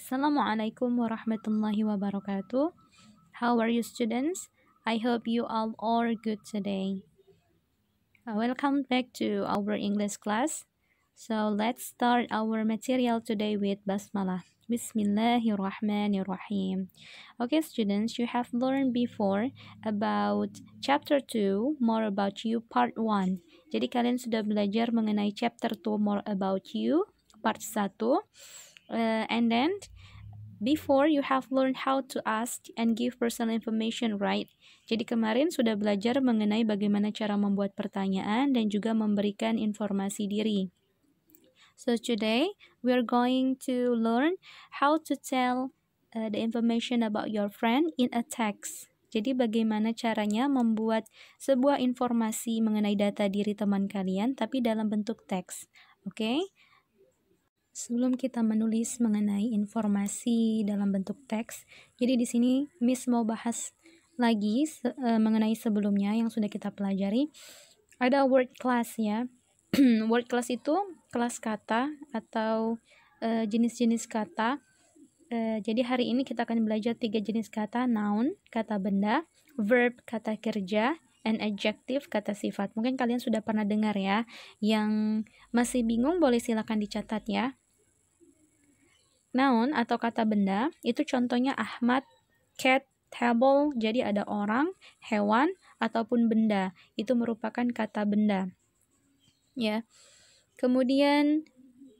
Assalamualaikum warahmatullahi wabarakatuh. How are you students? I hope you all are good today. Welcome back to our English class. So let's start our material today with Basmalah. Bismillahirrahmanirrahim. Okay students, you have learned before about chapter 2, more about you part 1. Jadi kalian sudah belajar mengenai chapter 2, more about you, part 1. And then before you have learned how to ask and give personal information, right? Jadi kemarin sudah belajar mengenai bagaimana cara membuat pertanyaan dan juga memberikan informasi diri. So today we are going to learn how to tell the information about your friend in a text. Jadi bagaimana caranya membuat sebuah informasi mengenai data diri teman kalian tapi dalam bentuk teks. Oke? Sebelum kita menulis mengenai informasi dalam bentuk teks, jadi di sini Miss mau bahas lagi mengenai sebelumnya yang sudah kita pelajari. Ada word class ya. Word class itu kelas kata atau jenis-jenis kata. Jadi hari ini kita akan belajar 3 jenis kata: noun, kata benda, verb, kata kerja, and adjective, kata sifat. Mungkin kalian sudah pernah dengar ya. Yang masih bingung boleh silakan dicatat ya. Noun atau kata benda itu contohnya Ahmad, cat, table. Jadi ada orang, hewan, ataupun benda. Itu merupakan kata benda. Ya. Kemudian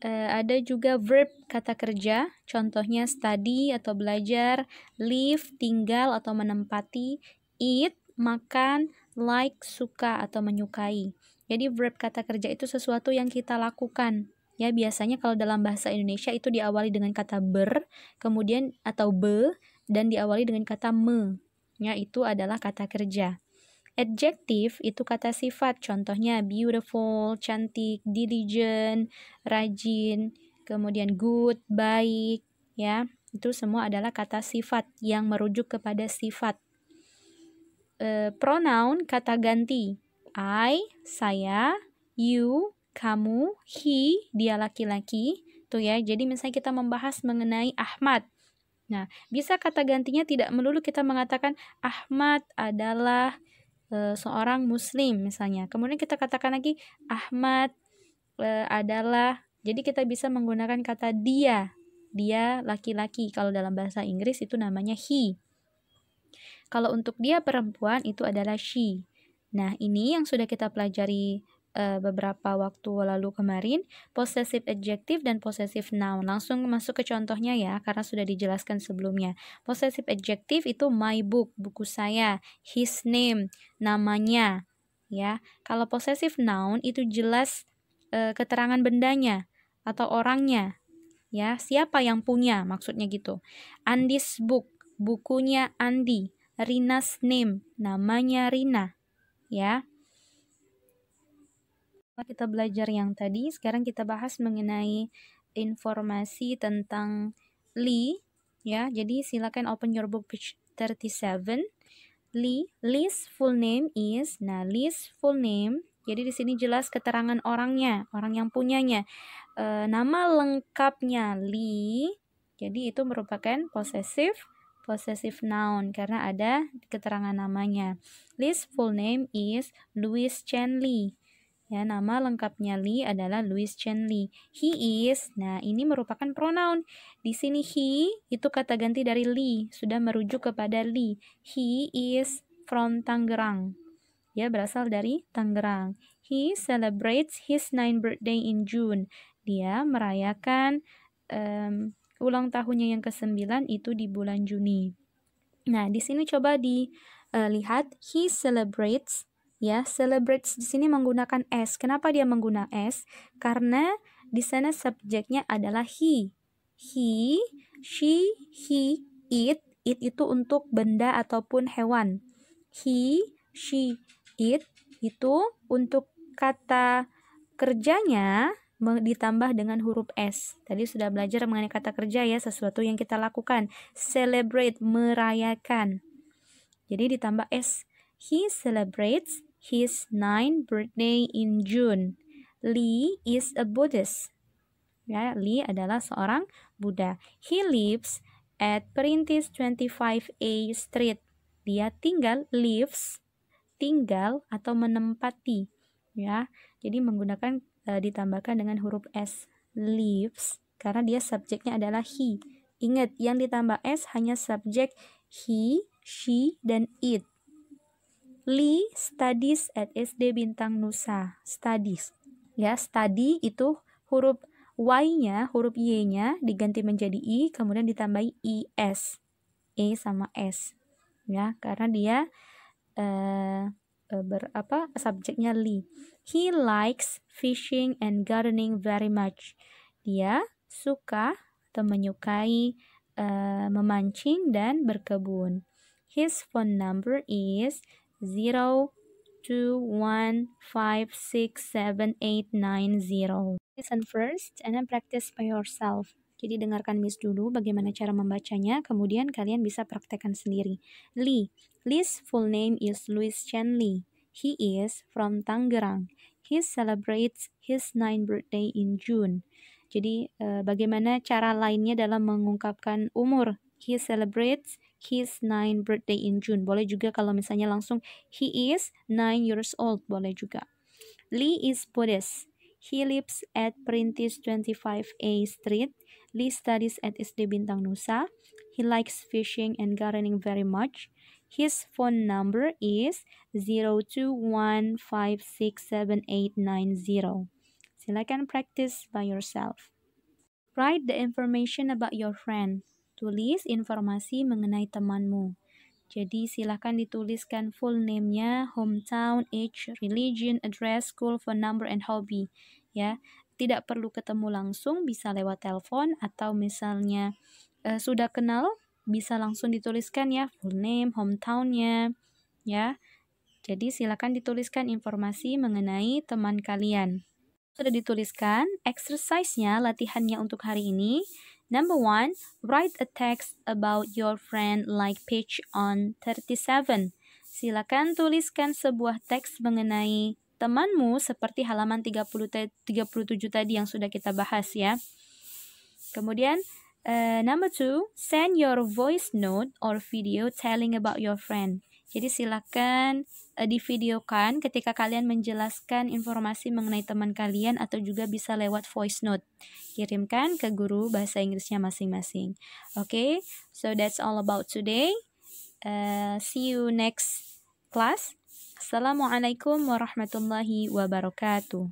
ada juga verb, kata kerja. Contohnya study atau belajar, live, tinggal atau menempati, eat, makan, like, suka atau menyukai. Jadi verb, kata kerja itu sesuatu yang kita lakukan. Ya, biasanya kalau dalam bahasa Indonesia itu diawali dengan kata ber, kemudian atau be, dan diawali dengan kata me. Ya, itu adalah kata kerja. Adjective itu kata sifat, contohnya beautiful, cantik, diligent, rajin, kemudian good, baik, ya. Itu semua adalah kata sifat yang merujuk kepada sifat. Pronoun, kata ganti. I, saya, you, kamu, he, dia laki-laki, tuh ya. Jadi misalnya kita membahas mengenai Ahmad. Nah, bisa kata gantinya tidak melulu kita mengatakan Ahmad adalah seorang muslim misalnya. Kemudian kita katakan lagi Ahmad adalah, jadi kita bisa menggunakan kata dia. Dia laki-laki. Kalau dalam bahasa Inggris itu namanya he. Kalau untuk dia perempuan itu adalah she. Nah, ini yang sudah kita pelajari beberapa waktu lalu kemarin, possessive adjective dan possessive noun. Langsung masuk ke contohnya ya, karena sudah dijelaskan sebelumnya. Possessive adjective itu my book, buku saya, his name, namanya, ya. Kalau possessive noun itu jelas keterangan bendanya atau orangnya, ya, siapa yang punya, maksudnya gitu. Andi's book, bukunya Andi. Rina's name, namanya Rina, ya. Kita belajar yang tadi, sekarang kita bahas mengenai informasi tentang Lee, ya. Jadi silakan open your book page 37. Lee's full name is, nah Lee's full name, jadi di sini jelas keterangan orangnya, orang yang punyanya. Nama lengkapnya Lee, jadi itu merupakan possessive noun karena ada keterangan namanya. Lee's full name is Louis Chen Lee. Ya, nama lengkapnya Lee adalah Louis Chen Lee. He is, nah ini merupakan pronoun. Di sini he itu kata ganti dari Lee, sudah merujuk kepada Lee. He is from Tangerang. Ya, berasal dari Tangerang. He celebrates his 9th birthday in June. Dia merayakan ulang tahunnya yang ke-9 itu di bulan Juni. Nah, di sini coba dilihat, he celebrates. Ya, celebrates di sini menggunakan s. Kenapa dia menggunakan s? Karena di sana subjeknya adalah he. He, she, he, it. It itu untuk benda ataupun hewan. He, she, it itu untuk kata kerjanya ditambah dengan huruf s. Tadi sudah belajar mengenai kata kerja ya, sesuatu yang kita lakukan. Celebrate, merayakan. Jadi ditambah s. He celebrates his 9th birthday in June. Lee is a Buddhist. Ya, Lee adalah seorang Buddha. He lives at Perintis 25A Street. Dia lives, tinggal atau menempati, ya. Jadi menggunakan ditambahkan dengan huruf S, lives, karena dia subjeknya adalah he. Ingat, yang ditambah S hanya subjek he, she, dan it. Lee studies at SD Bintang Nusa. Studies. Ya, study itu huruf Y-nya, huruf Y-nya diganti menjadi I, kemudian ditambahi IS. E sama S. Ya, karena dia subjeknya Lee. He likes fishing and gardening very much. Dia suka atau menyukai memancing dan berkebun. His phone number is 0215678890. Listen first and then practice by yourself. Jadi dengarkan Miss dulu bagaimana cara membacanya, kemudian kalian bisa praktekkan sendiri. Lee. Lee's full name is Louis Chen Lee. He is from Tangerang. He celebrates his 9th birthday in June. Jadi bagaimana cara lainnya dalam mengungkapkan umur? He celebrates his 9th birthday in June. Boleh juga kalau misalnya langsung he is 9 years old. Boleh juga. Lee is Buddhist. He lives at Perintis 25A Street. Lee studies at SD Bintang Nusa. He likes fishing and gardening very much. His phone number is 0215678890. Silakan practice by yourself. Write the information about your friend. Tulis informasi mengenai temanmu. Jadi silahkan dituliskan full name-nya, hometown, age, religion, address, school, phone number, and hobby. Ya, tidak perlu ketemu langsung, bisa lewat telepon atau misalnya sudah kenal, bisa langsung dituliskan ya full name, hometown-nya. Ya, jadi silahkan dituliskan informasi mengenai teman kalian. Sudah dituliskan, exercise-nya, latihannya untuk hari ini. Number 1, write a text about your friend like page on 37. Silakan tuliskan sebuah teks mengenai temanmu seperti halaman 37 tadi yang sudah kita bahas ya. Kemudian, number 2, send your voice note or video telling about your friend. Jadi silakan divideokan ketika kalian menjelaskan informasi mengenai teman kalian atau juga bisa lewat voice note. Kirimkan ke guru bahasa Inggrisnya masing-masing. Okay, so that's all about today. See you next class. Assalamualaikum warahmatullahi wabarakatuh.